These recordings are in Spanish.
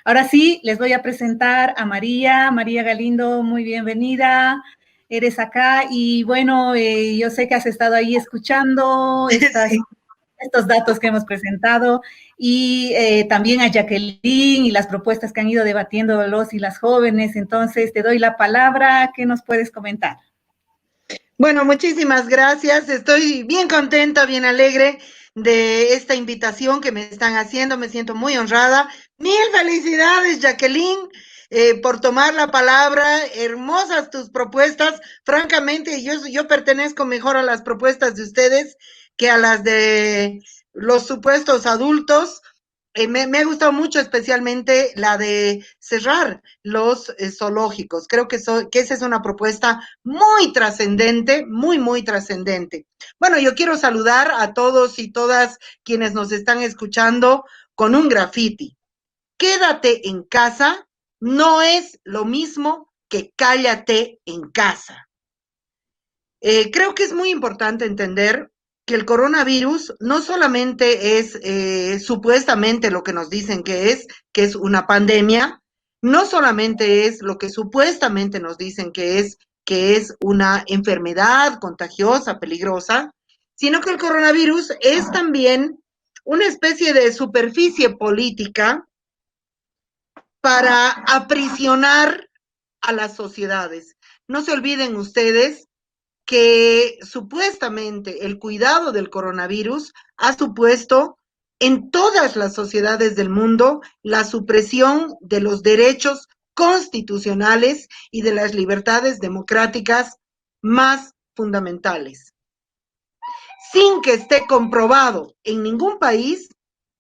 Ahora sí, les voy a presentar a María. María Galindo, muy bienvenida. Eres acá y bueno, yo sé que has estado ahí escuchando Sí. estos datos que hemos presentado y también a Jacqueline y las propuestas que han ido debatiendo los y las jóvenes. Entonces, te doy la palabra. ¿Qué nos puedes comentar? Bueno, muchísimas gracias. Estoy bien contenta, bien alegre de esta invitación que me están haciendo. Me siento muy honrada. Mil felicidades, Jacqueline, por tomar la palabra. Hermosas tus propuestas. Francamente, yo pertenezco mejor a las propuestas de ustedes que a las de los supuestos adultos. Me ha gustado mucho, especialmente la de cerrar los zoológicos. Creo que esa es una propuesta muy trascendente, muy trascendente. Bueno, yo quiero saludar a todos y todas quienes nos están escuchando con un graffiti. Quédate en casa no es lo mismo que cállate en casa. Creo que es muy importante entender que el coronavirus no solamente es supuestamente lo que nos dicen que es una pandemia, no solamente es lo que supuestamente nos dicen que es una enfermedad contagiosa, peligrosa, sino que el coronavirus es también una especie de superficie política para aprisionar a las sociedades. No se olviden ustedes que supuestamente el cuidado del coronavirus ha supuesto en todas las sociedades del mundo la supresión de los derechos constitucionales y de las libertades democráticas más fundamentales, sin que esté comprobado en ningún país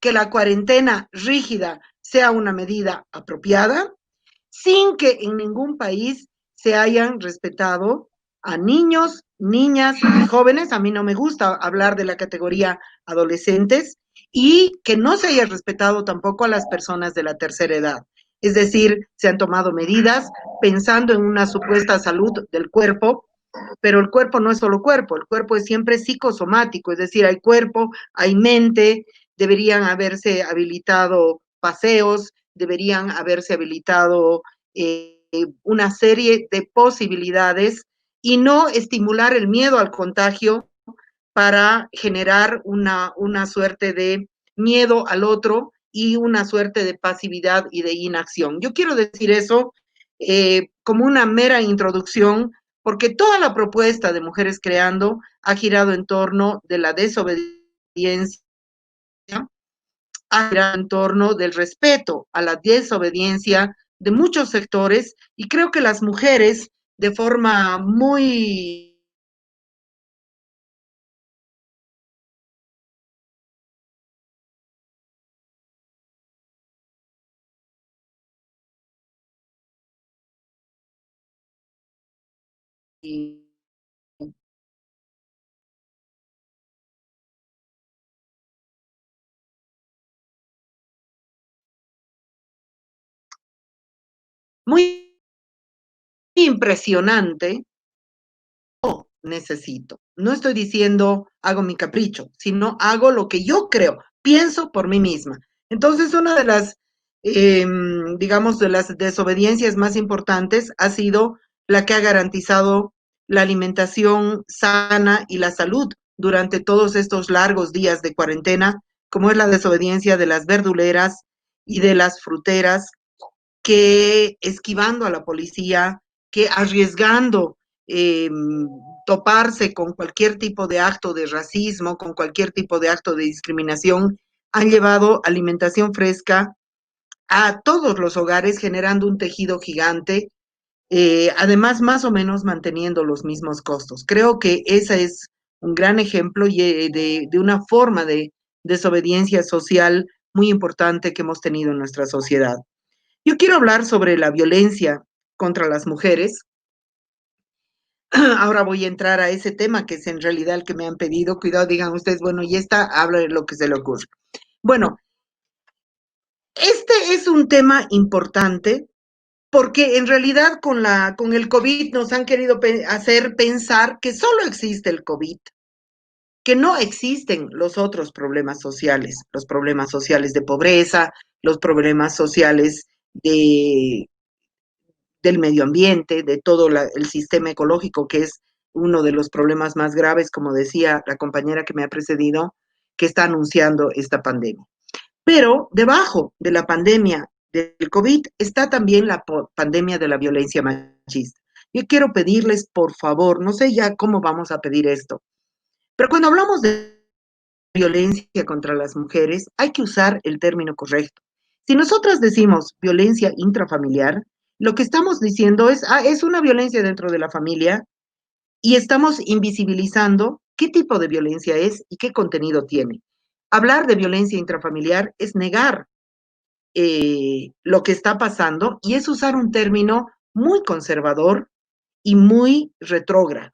que la cuarentena rígida sea una medida apropiada, sin que en ningún país se hayan respetado a niños, niñas y jóvenes. A mí no me gusta hablar de la categoría adolescentes, y que no se haya respetado tampoco a las personas de la tercera edad. Es decir, se han tomado medidas pensando en una supuesta salud del cuerpo, pero el cuerpo no es solo cuerpo, el cuerpo es siempre psicosomático, es decir, hay cuerpo, hay mente, deberían haberse habilitado paseos, deberían haberse habilitado una serie de posibilidades y no estimular el miedo al contagio para generar una suerte de miedo al otro y una suerte de pasividad y de inacción. Yo quiero decir eso como una mera introducción, porque toda la propuesta de Mujeres Creando ha girado en torno de la desobediencia, ha girado en torno del respeto a la desobediencia de muchos sectores, y creo que las mujeres de forma muy muy impresionante. Necesito. No estoy diciendo hago mi capricho, sino hago lo que yo creo, pienso por mí misma. Entonces, una de las, digamos, de las desobediencias más importantes ha sido la que ha garantizado la alimentación sana y la salud durante todos estos largos días de cuarentena, como es la desobediencia de las verduleras y de las fruteras, que esquivando a la policía, que arriesgando eh, toparse con cualquier tipo de acto de racismo, con cualquier tipo de acto de discriminación, han llevado alimentación fresca a todos los hogares, generando un tejido gigante, además más o menos manteniendo los mismos costos. Creo que ese es un gran ejemplo de una forma de desobediencia social muy importante que hemos tenido en nuestra sociedad. Yo quiero hablar sobre la violencia contra las mujeres. Ahora voy a entrar a ese tema que es en realidad el que me han pedido. Cuidado, digan ustedes, bueno, y esta habla de lo que se le ocurre. Bueno, este es un tema importante porque en realidad con el COVID nos han querido hacer pensar que solo existe el COVID, que no existen los otros problemas sociales de pobreza, los problemas sociales de, del medio ambiente, de todo el sistema ecológico, que es uno de los problemas más graves, como decía la compañera que me ha precedido, que está anunciando esta pandemia. Pero debajo de la pandemia del COVID está también la pandemia de la violencia machista. Yo quiero pedirles, por favor, no sé ya cómo vamos a pedir esto, pero cuando hablamos de violencia contra las mujeres, hay que usar el término correcto. Si nosotras decimos violencia intrafamiliar, lo que estamos diciendo es una violencia dentro de la familia y estamos invisibilizando qué tipo de violencia es y qué contenido tiene. Hablar de violencia intrafamiliar es negar lo que está pasando y es usar un término muy conservador y muy retrógrado.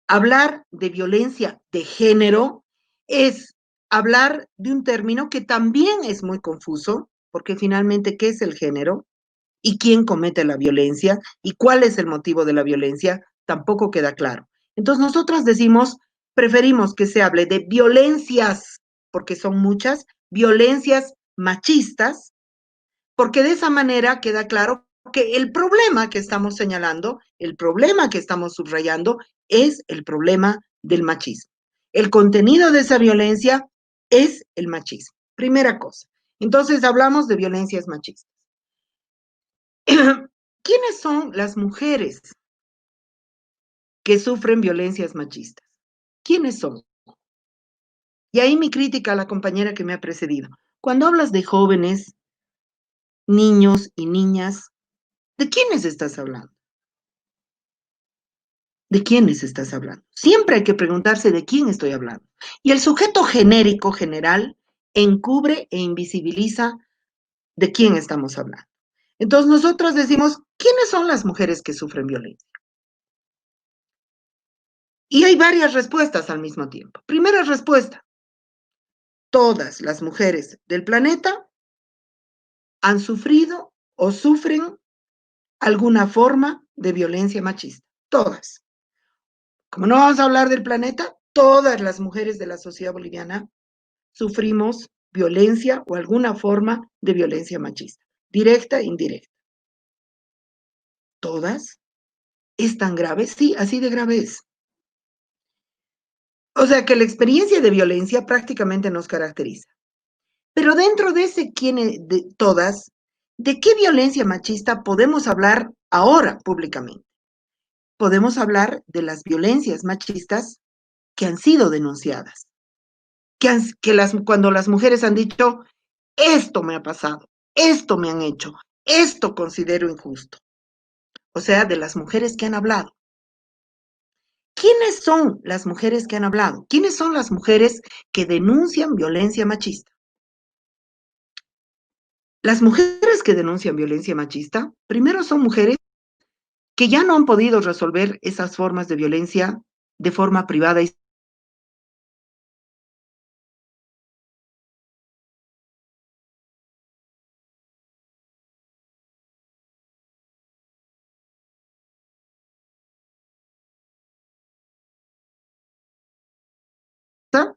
Hablar de violencia de género es hablar de un término que también es muy confuso, porque finalmente, ¿qué es el género? ¿Y quién comete la violencia? ¿Y cuál es el motivo de la violencia? Tampoco queda claro. Entonces, nosotras decimos, preferimos que se hable de violencias, porque son muchas, violencias machistas, porque de esa manera queda claro que el problema que estamos señalando, el problema que estamos subrayando, es el problema del machismo. El contenido de esa violencia es el machismo. Primera cosa. Entonces hablamos de violencias machistas. ¿Quiénes son las mujeres que sufren violencias machistas? ¿Quiénes son? Y ahí mi crítica a la compañera que me ha precedido. Cuando hablas de jóvenes, niños y niñas, ¿de quiénes estás hablando? ¿De quiénes estás hablando? Siempre hay que preguntarse de quién estoy hablando. Y el sujeto genérico general encubre e invisibiliza de quién estamos hablando. Entonces nosotros decimos, ¿quiénes son las mujeres que sufren violencia? Y hay varias respuestas al mismo tiempo. Primera respuesta, todas las mujeres del planeta han sufrido o sufren alguna forma de violencia machista. Todas. Como no vamos a hablar del planeta, todas las mujeres de la sociedad boliviana sufrimos violencia o alguna forma de violencia machista, directa e indirecta. ¿Todas? ¿Es tan grave? Sí, así de grave es. O sea que la experiencia de violencia prácticamente nos caracteriza. Pero dentro de ese de todas, ¿de qué violencia machista podemos hablar ahora públicamente? Podemos hablar de las violencias machistas que han sido denunciadas, cuando las mujeres han dicho, esto me ha pasado, esto me han hecho, esto considero injusto. O sea, de las mujeres que han hablado. ¿Quiénes son las mujeres que han hablado? ¿Quiénes son las mujeres que denuncian violencia machista? Las mujeres que denuncian violencia machista, primero son mujeres que ya no han podido resolver esas formas de violencia de forma privada y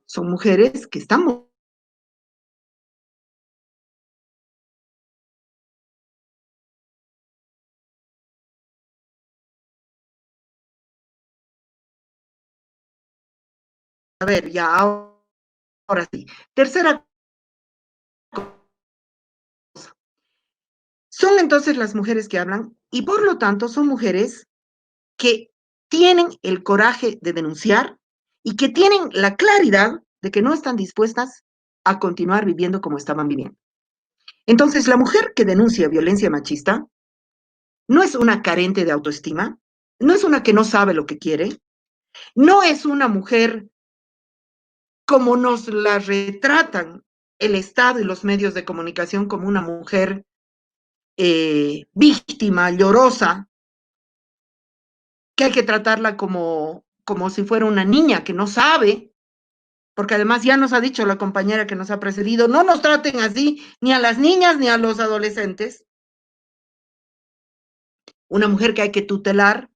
son mujeres que están. A ver, ya ahora sí. Tercera cosa. Son entonces las mujeres que hablan y por lo tanto son mujeres que tienen el coraje de denunciar y que tienen la claridad de que no están dispuestas a continuar viviendo como estaban viviendo. Entonces, la mujer que denuncia violencia machista no es una carente de autoestima, no es una que no sabe lo que quiere, no es una mujer como nos la retratan el Estado y los medios de comunicación como una mujer víctima, llorosa, que hay que tratarla como si fuera una niña que no sabe, porque además ya nos ha dicho la compañera que nos ha precedido, no nos traten así ni a las niñas ni a los adolescentes. Una mujer que hay que tutelar,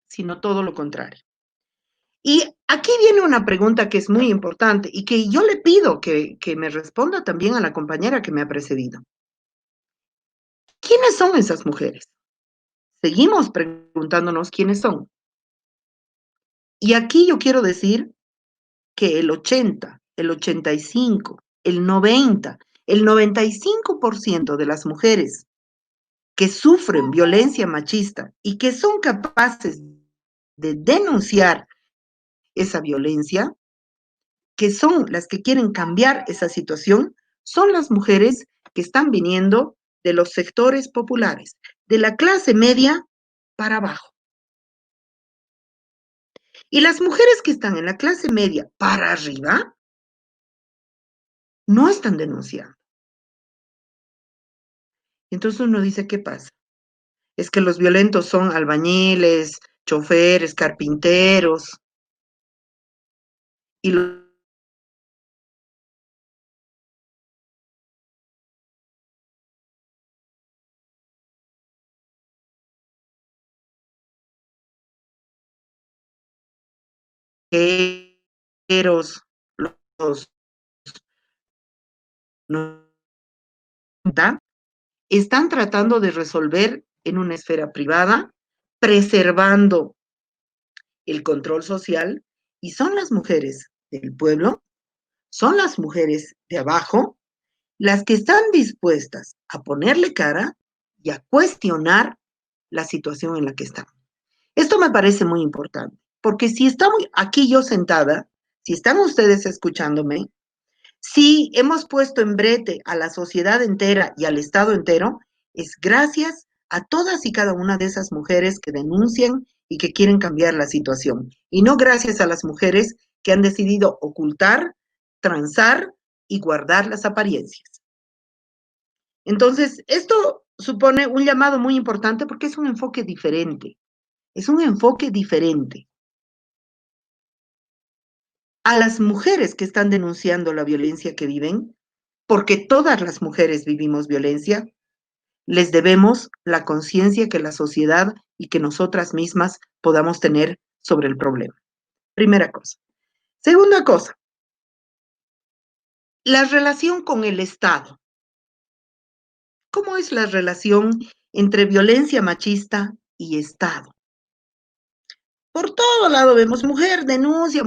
sino todo lo contrario. Y aquí viene una pregunta que es muy importante y que yo le pido que me responda también a la compañera que me ha precedido. ¿Quiénes son esas mujeres? Seguimos preguntándonos quiénes son. Y aquí yo quiero decir que el 80, el 85, el 90, el 95% de las mujeres que sufren violencia machista y que son capaces de denunciar esa violencia, que son las que quieren cambiar esa situación, son las mujeres que están viniendo de los sectores populares, de la clase media para abajo. Y las mujeres que están en la clase media para arriba no están denunciando. Entonces uno dice, ¿qué pasa? Es que los violentos son albañiles, choferes, carpinteros, y los los, los no, están tratando de resolver en una esfera privada, preservando el control social, y son las mujeres del pueblo, son las mujeres de abajo, las que están dispuestas a ponerle cara y a cuestionar la situación en la que están. Esto me parece muy importante, porque si estamos aquí yo sentada, si están ustedes escuchándome, si hemos puesto en brete a la sociedad entera y al Estado entero, es gracias a todas y cada una de esas mujeres que denuncian y que quieren cambiar la situación. Y no gracias a las mujeres que han decidido ocultar, transar y guardar las apariencias. Entonces, esto supone un llamado muy importante porque es un enfoque diferente. Es un enfoque diferente. A las mujeres que están denunciando la violencia que viven, porque todas las mujeres vivimos violencia, les debemos la conciencia que la sociedad y que nosotras mismas podamos tener sobre el problema. Primera cosa. Segunda cosa, la relación con el Estado. ¿Cómo es la relación entre violencia machista y Estado? Por todo lado vemos mujer denuncia,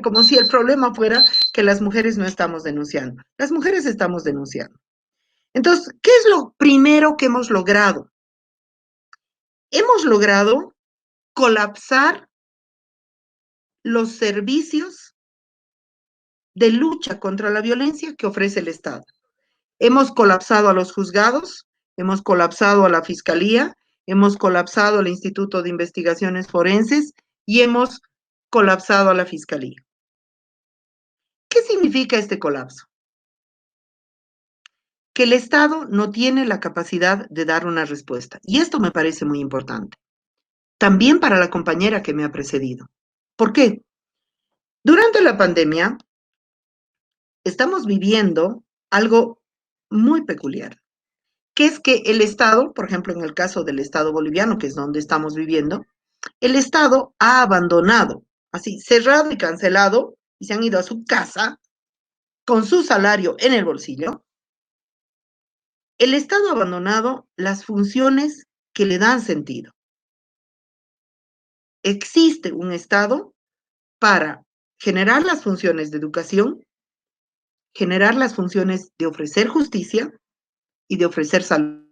como si el problema fuera que las mujeres no estamos denunciando. Las mujeres estamos denunciando. Entonces, ¿qué es lo primero que hemos logrado? Hemos logrado colapsar los servicios de lucha contra la violencia que ofrece el Estado. Hemos colapsado a los juzgados, hemos colapsado a la Fiscalía, hemos colapsado al Instituto de Investigaciones Forenses y hemos colapsado a la Fiscalía. ¿Qué significa este colapso? Que el Estado no tiene la capacidad de dar una respuesta. Y esto me parece muy importante. También para la compañera que me ha precedido. ¿Por qué? Durante la pandemia estamos viviendo algo muy peculiar, que es que el Estado, por ejemplo, en el caso del Estado boliviano, que es donde estamos viviendo, el Estado ha abandonado, así, cerrado y cancelado, y se han ido a su casa con su salario en el bolsillo. El Estado ha abandonado las funciones que le dan sentido. Existe un Estado para generar las funciones de educación, generar las funciones de ofrecer justicia y de ofrecer salud.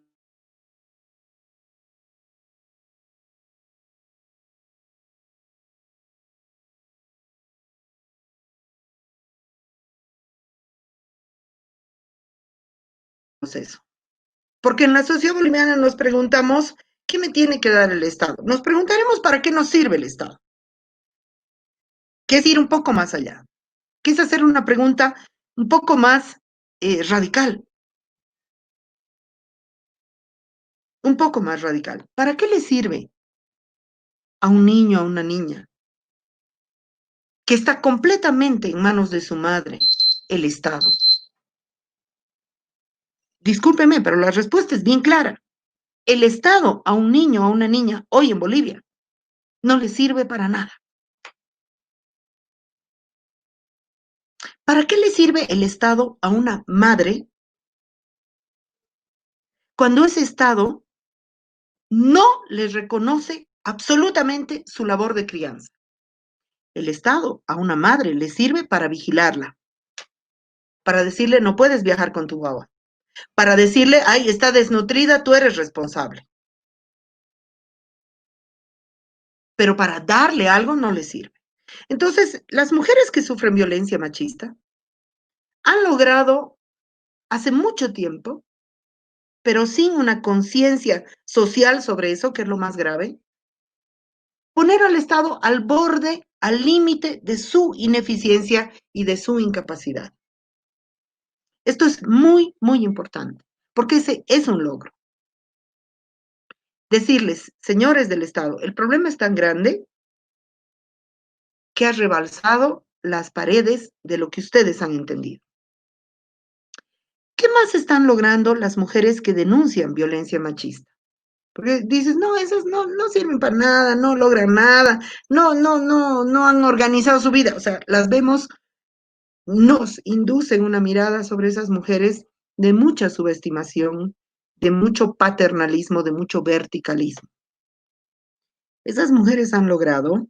Eso. Porque en la sociedad boliviana nos preguntamos, ¿qué me tiene que dar el Estado? Nos preguntaremos para qué nos sirve el Estado. Que es ir un poco más allá. Que es hacer una pregunta un poco más radical. Un poco más radical. ¿Para qué le sirve a un niño, a una niña, que está completamente en manos de su madre, el Estado? Discúlpeme, pero la respuesta es bien clara. El Estado a un niño o a una niña hoy en Bolivia no le sirve para nada. ¿Para qué le sirve el Estado a una madre cuando ese Estado no les reconoce absolutamente su labor de crianza. El Estado a una madre le sirve para vigilarla, para decirle no puedes viajar con tu guagua, para decirle, ay, está desnutrida, tú eres responsable. Pero para darle algo no le sirve. Entonces, las mujeres que sufren violencia machista han logrado hace mucho tiempo, pero sin una conciencia social sobre eso, que es lo más grave, poner al Estado al borde, al límite de su ineficiencia y de su incapacidad. Esto es muy, muy importante, porque ese es un logro. Decirles, señores del Estado, el problema es tan grande que ha rebalsado las paredes de lo que ustedes han entendido. ¿Qué más están logrando las mujeres que denuncian violencia machista? Porque dices, no, esas no sirven para nada, no logran nada, no han organizado su vida. O sea, las vemos, nos inducen una mirada sobre esas mujeres de mucha subestimación, de mucho paternalismo, de mucho verticalismo. Esas mujeres han logrado,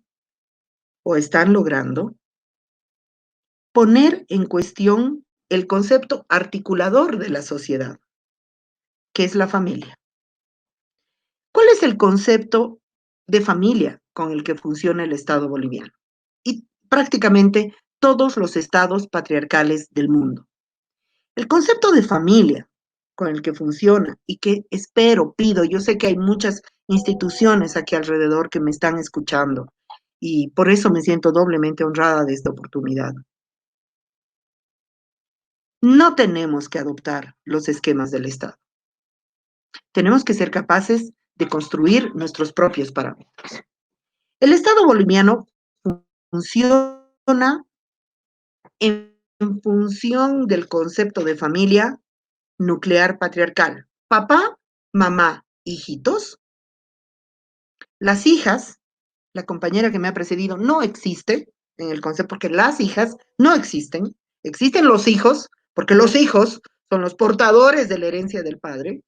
o están logrando, poner en cuestión el concepto articulador de la sociedad, que es la familia. ¿Cuál es el concepto de familia con el que funciona el Estado boliviano? Y prácticamente todos los estados patriarcales del mundo. El concepto de familia con el que funciona y que espero, pido, yo sé que hay muchas instituciones aquí alrededor que me están escuchando y por eso me siento doblemente honrada de esta oportunidad. No tenemos que adoptar los esquemas del Estado. Tenemos que ser capaces de construir nuestros propios parámetros. El Estado boliviano funciona en función del concepto de familia nuclear patriarcal. Papá, mamá, hijitos. Las hijas, la compañera que me ha precedido, no existe en el concepto, porque las hijas no existen. Existen los hijos, porque los hijos son los portadores de la herencia del padre,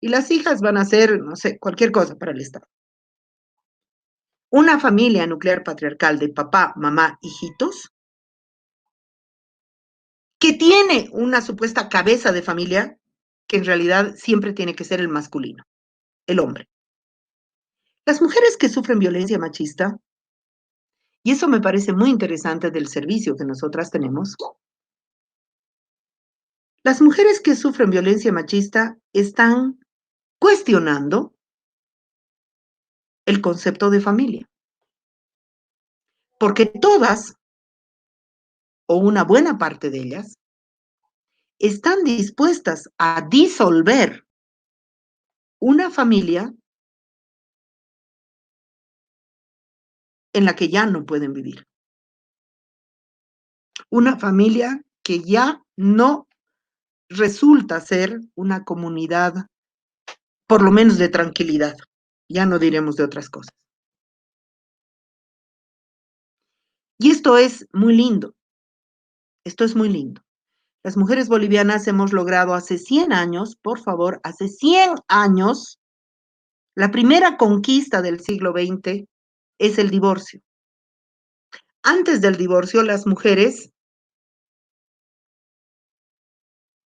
y las hijas van a ser, no sé, cualquier cosa para el Estado. Una familia nuclear patriarcal de papá, mamá, hijitos, que tiene una supuesta cabeza de familia, que en realidad siempre tiene que ser el masculino, el hombre. Las mujeres que sufren violencia machista, y eso me parece muy interesante del servicio que nosotras tenemos, las mujeres que sufren violencia machista están cuestionando el concepto de familia. Porque todas, o una buena parte de ellas, están dispuestas a disolver una familia en la que ya no pueden vivir. Una familia que ya no resulta ser una comunidad, por lo menos de tranquilidad. Ya no diremos de otras cosas. Y esto es muy lindo. Esto es muy lindo. Las mujeres bolivianas hemos logrado hace 100 años, por favor, hace 100 años, la primera conquista del siglo XX es el divorcio. Antes del divorcio, las mujeres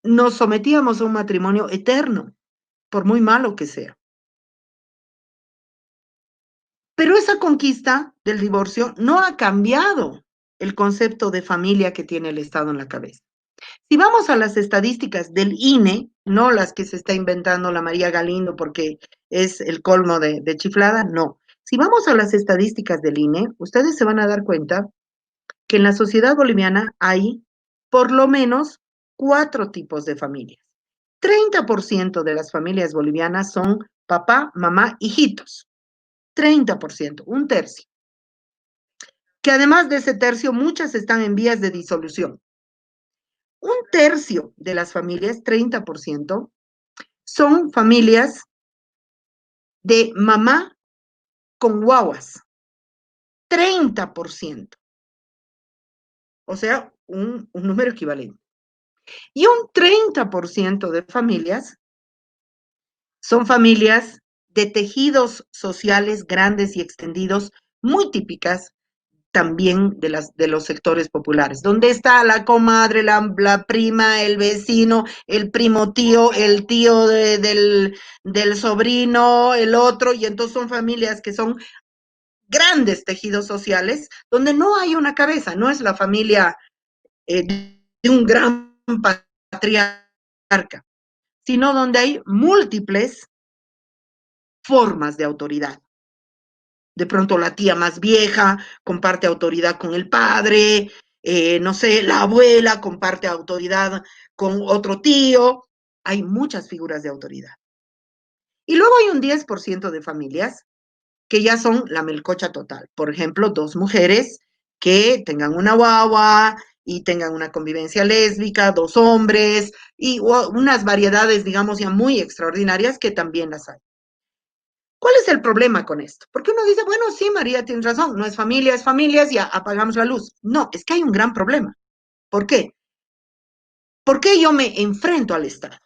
nos sometíamos a un matrimonio eterno, por muy malo que sea. Pero esa conquista del divorcio no ha cambiado el concepto de familia que tiene el Estado en la cabeza. Si vamos a las estadísticas del INE, no las que se está inventando la María Galindo porque es el colmo de chiflada, no. Si vamos a las estadísticas del INE, ustedes se van a dar cuenta que en la sociedad boliviana hay por lo menos 4 tipos de familias. 30% de las familias bolivianas son papá, mamá, hijitos. 30%, un tercio. Que además de ese tercio, muchas están en vías de disolución. Un tercio de las familias, 30%, son familias de mamá con guaguas. 30%. O sea, un número equivalente. Y un 30% de familias son familias de tejidos sociales grandes y extendidos, muy típicas también de los sectores populares, donde está la comadre, la prima, el vecino, el primo tío, el tío del sobrino, el otro, y entonces son familias que son grandes tejidos sociales, donde no hay una cabeza, no es la familia de un gran patriarca, sino donde hay múltiples formas de autoridad. De pronto la tía más vieja comparte autoridad con el padre, no sé, la abuela comparte autoridad con otro tío. Hay muchas figuras de autoridad. Y luego hay un 10% de familias que ya son la melcocha total. Por ejemplo, dos mujeres que tengan una guagua y tengan una convivencia lésbica, dos hombres y unas variedades, digamos, ya muy extraordinarias que también las hay. ¿Cuál es el problema con esto? Porque uno dice, bueno, sí, María, tienes razón, no es familias, ya apagamos la luz. No, es que hay un gran problema. ¿Por qué? ¿Por qué yo me enfrento al Estado?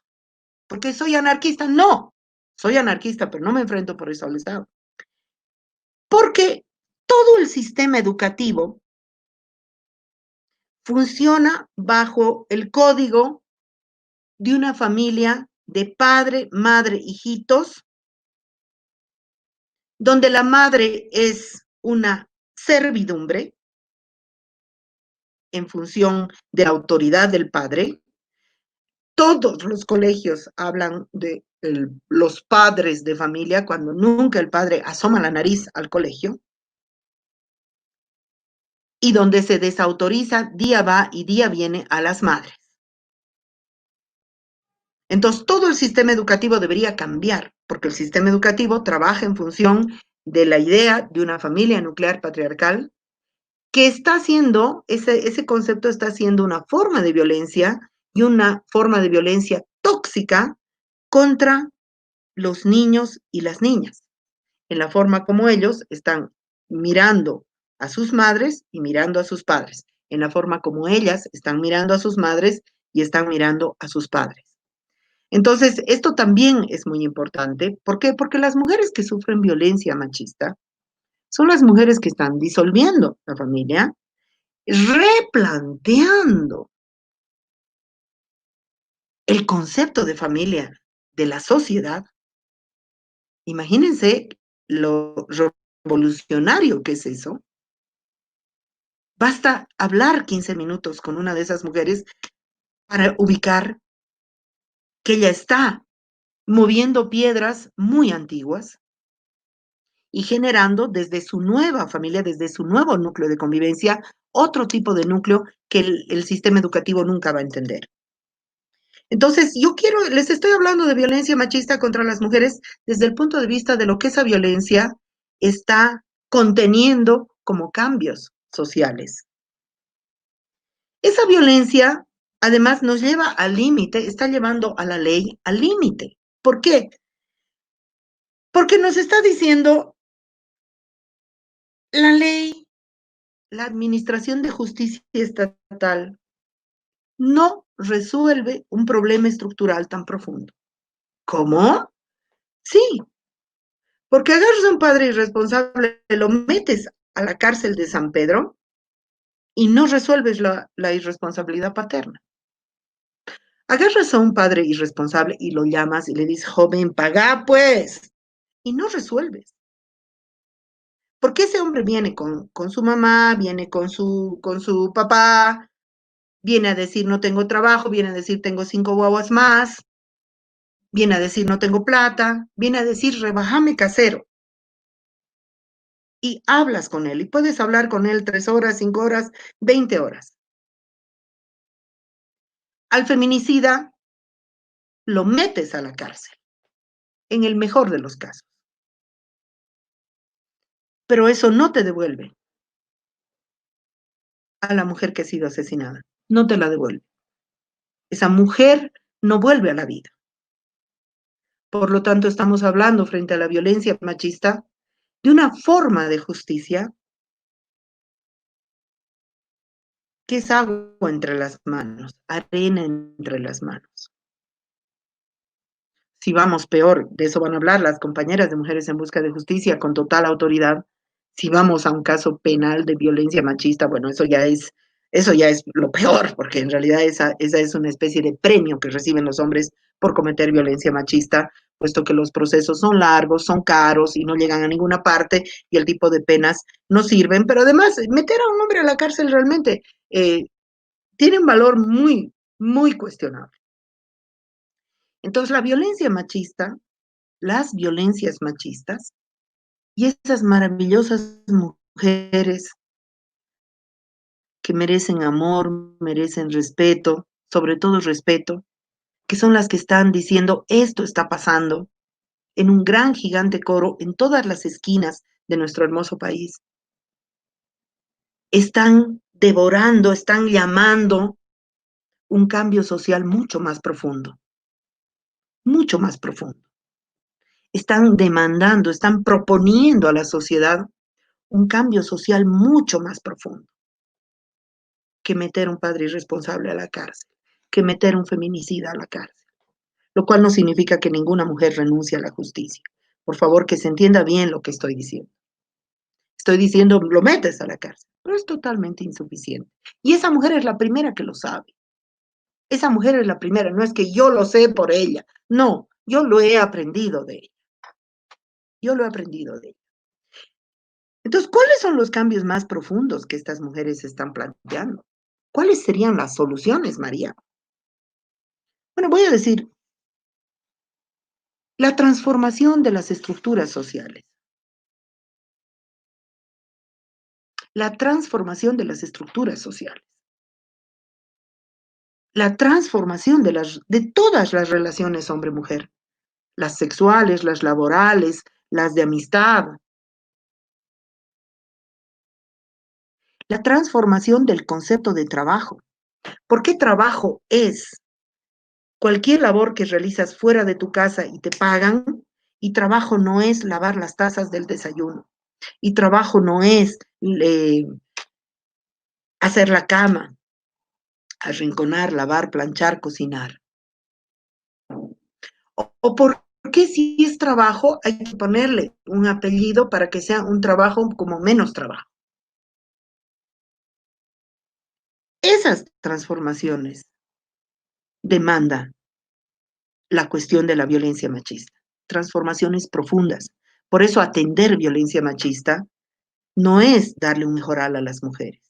¿Porque soy anarquista? No, soy anarquista, pero no me enfrento por eso al Estado. Porque todo el sistema educativo funciona bajo el código de una familia de padre, madre, hijitos, donde la madre es una servidumbre en función de la autoridad del padre. Todos los colegios hablan de los padres de familia cuando nunca el padre asoma la nariz al colegio y donde se desautoriza día va y día viene a las madres. Entonces, todo el sistema educativo debería cambiar, porque el sistema educativo trabaja en función de la idea de una familia nuclear patriarcal que está haciendo, ese concepto está haciendo una forma de violencia y una forma de violencia tóxica contra los niños y las niñas, en la forma como ellos están mirando a sus madres y mirando a sus padres, en la forma como ellas están mirando a sus madres y están mirando a sus padres. Entonces, esto también es muy importante. ¿Por qué? Porque las mujeres que sufren violencia machista son las mujeres que están disolviendo la familia, replanteando el concepto de familia de la sociedad. Imagínense lo revolucionario que es eso. Basta hablar 15 minutos con una de esas mujeres para ubicar que ella está moviendo piedras muy antiguas y generando desde su nueva familia, desde su nuevo núcleo de convivencia, otro tipo de núcleo que el sistema educativo nunca va a entender. Entonces, les estoy hablando de violencia machista contra las mujeres desde el punto de vista de lo que esa violencia está conteniendo como cambios sociales. Esa violencia, además, nos lleva al límite, está llevando a la ley al límite. ¿Por qué? Porque nos está diciendo la ley, la administración de justicia estatal no resuelve un problema estructural tan profundo. ¿Cómo? Sí, porque agarras a un padre irresponsable, lo metes a la cárcel de San Pedro y no resuelves la irresponsabilidad paterna. Agarras a un padre irresponsable y lo llamas y le dices, joven, paga pues, y no resuelves. Porque ese hombre viene con su mamá, viene con su papá, viene a decir no tengo trabajo, viene a decir tengo 5 guaguas más, viene a decir no tengo plata, viene a decir rebajame casero. Y hablas con él y puedes hablar con él 3 horas, 5 horas, 20 horas. Al feminicida lo metes a la cárcel, en el mejor de los casos. Pero eso no te devuelve a la mujer que ha sido asesinada. No te la devuelve. Esa mujer no vuelve a la vida. Por lo tanto, estamos hablando frente a la violencia machista de una forma de justicia que es agua entre las manos, arena entre las manos. si vamos peor, de eso van a hablar las compañeras de Mujeres en Busca de Justicia con total autoridad, si vamos a un caso penal de violencia machista, bueno, eso ya es lo peor, porque en realidad esa es una especie de premio que reciben los hombres por cometer violencia machista, puesto que los procesos son largos, son caros y no llegan a ninguna parte y el tipo de penas no sirven, pero además meter a un hombre a la cárcel realmente tiene un valor muy, muy cuestionable. Entonces la violencia machista, las violencias machistas y esas maravillosas mujeres que merecen amor, merecen respeto, sobre todo respeto, que son las que están diciendo esto está pasando en un gran gigante coro en todas las esquinas de nuestro hermoso país. Están devorando, están llamando un cambio social mucho más profundo, mucho más profundo. Están demandando, están proponiendo a la sociedad un cambio social mucho más profundo que meter a un padre irresponsable a la cárcel, que meter a un feminicida a la cárcel, lo cual no significa que ninguna mujer renuncie a la justicia. Por favor, que se entienda bien lo que estoy diciendo. Estoy diciendo, lo metes a la cárcel, pero es totalmente insuficiente. Y esa mujer es la primera que lo sabe. Esa mujer es la primera, no es que yo lo sé por ella, no, yo lo he aprendido de ella. Yo lo he aprendido de ella. Entonces, ¿cuáles son los cambios más profundos que estas mujeres están planteando? ¿Cuáles serían las soluciones, María? Bueno, voy a decir, la transformación de las estructuras sociales. La transformación de las estructuras sociales. La transformación de todas las relaciones hombre-mujer. Las sexuales, las laborales, las de amistad. La transformación del concepto de trabajo. ¿Por qué trabajo es cualquier labor que realizas fuera de tu casa y te pagan? Y trabajo no es lavar las tazas del desayuno. Y trabajo no es hacer la cama, arrinconar, lavar, planchar, cocinar. O por qué si es trabajo hay que ponerle un apellido para que sea un trabajo como menos trabajo. Esas transformaciones demanda la cuestión de la violencia machista, transformaciones profundas. Por eso atender violencia machista no es darle un mejoral a las mujeres,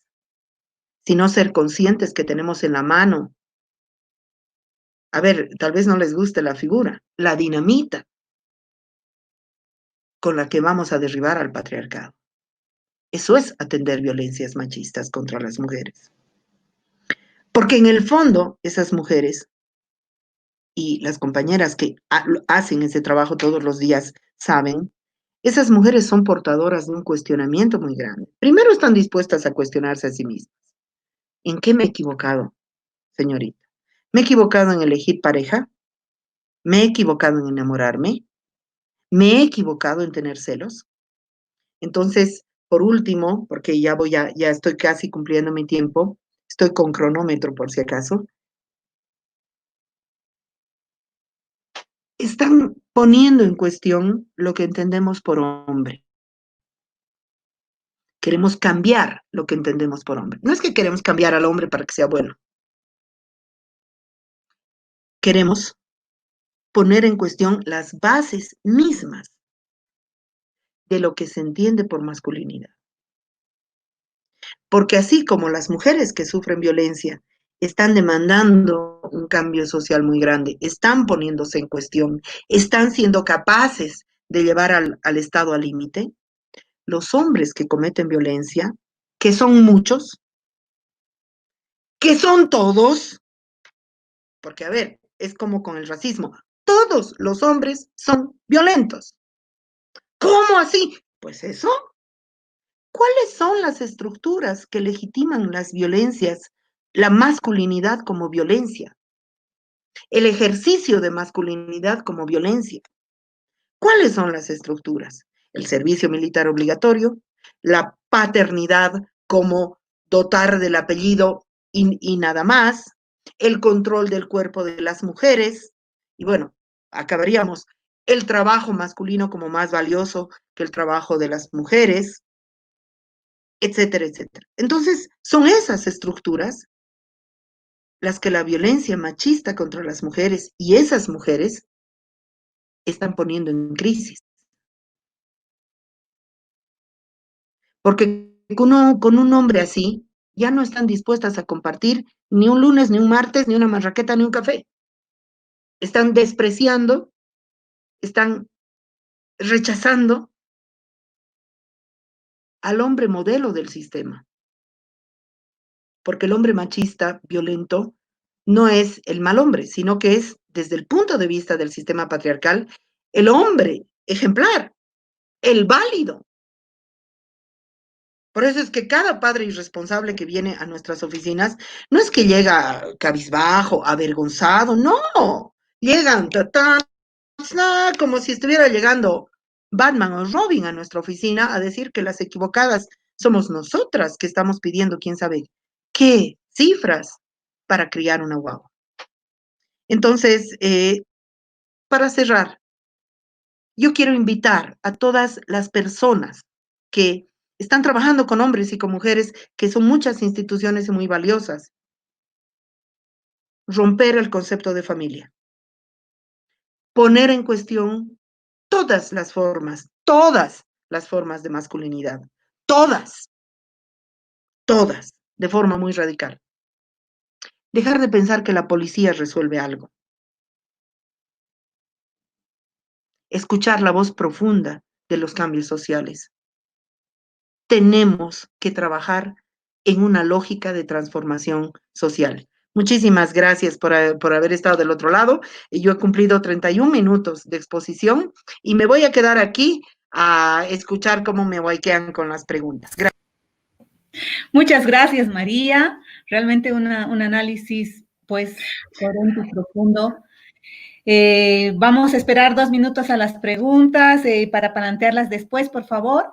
sino ser conscientes que tenemos en la mano, a ver, tal vez no les guste la figura, la dinamita con la que vamos a derribar al patriarcado. Eso es atender violencias machistas contra las mujeres. Porque en el fondo, esas mujeres y las compañeras que hacen ese trabajo todos los días saben, esas mujeres son portadoras de un cuestionamiento muy grande. Primero están dispuestas a cuestionarse a sí mismas. ¿En qué me he equivocado, señorita? ¿Me he equivocado en elegir pareja? ¿Me he equivocado en enamorarme? ¿Me he equivocado en tener celos? Entonces, por último, porque ya estoy casi cumpliendo mi tiempo, estoy con cronómetro por si acaso, están poniendo en cuestión lo que entendemos por hombre. Queremos cambiar lo que entendemos por hombre. No es que queremos cambiar al hombre para que sea bueno. Queremos poner en cuestión las bases mismas de lo que se entiende por masculinidad. Porque así como las mujeres que sufren violencia están demandando un cambio social muy grande, están poniéndose en cuestión, están siendo capaces de llevar al Estado al límite, los hombres que cometen violencia, que son muchos, que son todos, porque a ver, es como con el racismo, todos los hombres son violentos. ¿Cómo así? Pues eso. ¿Cuáles son las estructuras que legitiman las violencias, la masculinidad como violencia, el ejercicio de masculinidad como violencia? ¿Cuáles son las estructuras? El servicio militar obligatorio, la paternidad como dotar del apellido y nada más, el control del cuerpo de las mujeres, y bueno, acabaríamos el trabajo masculino como más valioso que el trabajo de las mujeres, etcétera, etcétera. Entonces, son esas estructuras las que la violencia machista contra las mujeres y esas mujeres están poniendo en crisis. Porque con un hombre así, ya no están dispuestas a compartir ni un lunes, ni un martes, ni una marraqueta, ni un café. Están despreciando, están rechazando al hombre modelo del sistema. Porque el hombre machista, violento, no es el mal hombre, sino que es, desde el punto de vista del sistema patriarcal, el hombre ejemplar, el válido. Por eso es que cada padre irresponsable que viene a nuestras oficinas no es que llega cabizbajo, avergonzado, no. Llegan como si estuviera llegando Batman o Robin a nuestra oficina a decir que las equivocadas somos nosotras que estamos pidiendo quién sabe qué cifras para criar una guagua. Entonces, para cerrar, yo quiero invitar a todas las personas que están trabajando con hombres y con mujeres, que son muchas instituciones muy valiosas, romper el concepto de familia, poner en cuestión todas las formas de masculinidad, todas, todas, de forma muy radical. Dejar de pensar que la policía resuelve algo. Escuchar la voz profunda de los cambios sociales. Tenemos que trabajar en una lógica de transformación social. Muchísimas gracias por haber estado del otro lado. Yo he cumplido 31 minutos de exposición y me voy a quedar aquí a escuchar cómo me guayquean con las preguntas. Gracias. Muchas gracias, María. Realmente un análisis, pues, coherente y profundo. Vamos a esperar 2 minutos a las preguntas para plantearlas después, por favor.